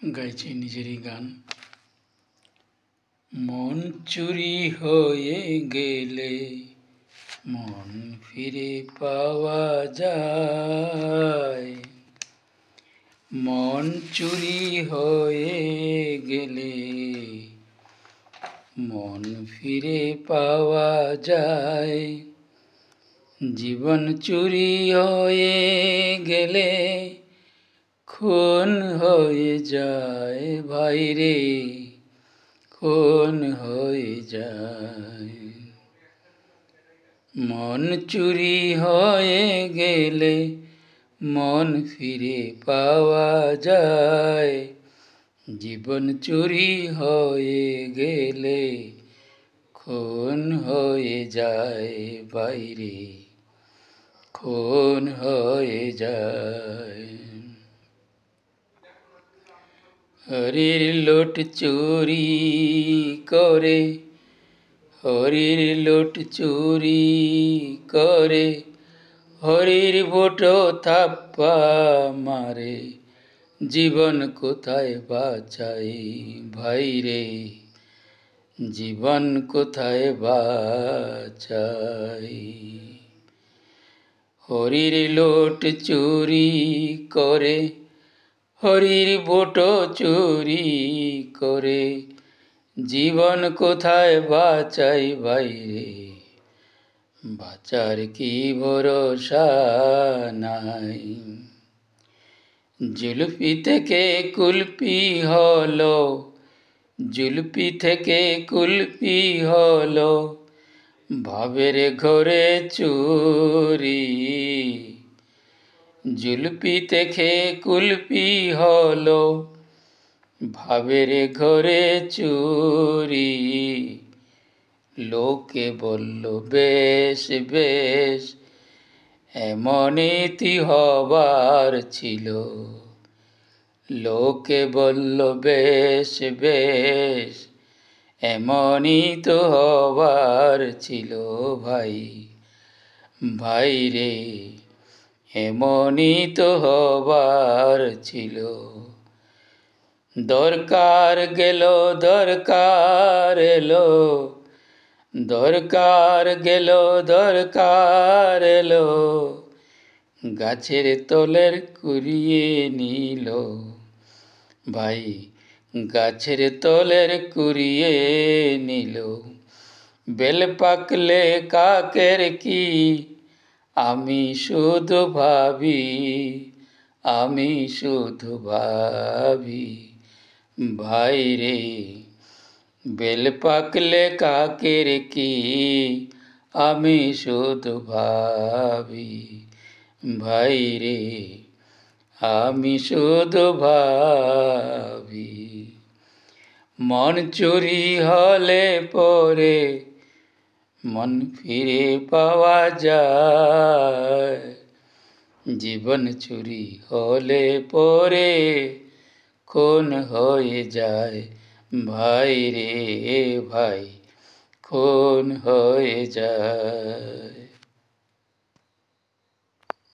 গাইছি নিজেরই গান। মন চুরি হয়ে গেলে মন ফিরে পাওয়া যায়। মন চুরি হয়ে গেলে মন ফিরে পাওয়া যায়। জীবন চুরি হয়ে গেলে খুন হয়ে যায় ভাইরে, খুন হয়ে যায়। মন চুরি হয়ে গেলে মন ফিরে পাওয়া যায়। জীবন চুরি হয়ে গেলে খুন হয়ে যায় বাইরে, খুন হয়ে যায়। হরির লোট চুরি করে, হরির লোট চুরি করে, হরির বোটো থাপ্পা মারে। জীবন কোথায় বাঁচাই ভাইরে, জীবন কোথায় বাঁচাই। হরির লোট চুরি করে, হরির বোটো চুরি করে, জীবন কোথায় বাঁচাই বাইরে। বাঁচার কি ভরসা নাই। জুলফি থেকে কুলপি হলো, জুলফি থেকে কুলপি হলো, ভাবের ঘরে চুরি। জুলফি থেকে কুলপি হলো, ভাবের ঘরে চুরি। লোকে বলল বেশ বেশ, এমনই হবার ছিল। লোকে বলল বেশ বেশ, এমনই তো হবার ছিল ভাই, ভাই রে, এমনই তো হবার ছিল। দরকার গেল দরকার এলো, দরকার গেল দরকার এলো, গাছের তলের কুড়িয়ে নিল ভাই, গাছের তলের কুড়িয়ে নিল। বেল পাকলে কাকের কি, আমি শুধু ভাবি, আমি শুধু ভাবি ভাই রে। বেল পাকলে কাকের কি, আমি শুধু ভাবি ভাই রে, আমি শুধু ভাবি। মন চুরি হলে পরে মন ফিরে পাওয়া যায়। জীবন চুরি হলে পরে খুন হয়ে যায় ভাই রে ভাই, খুন হয়ে যায়।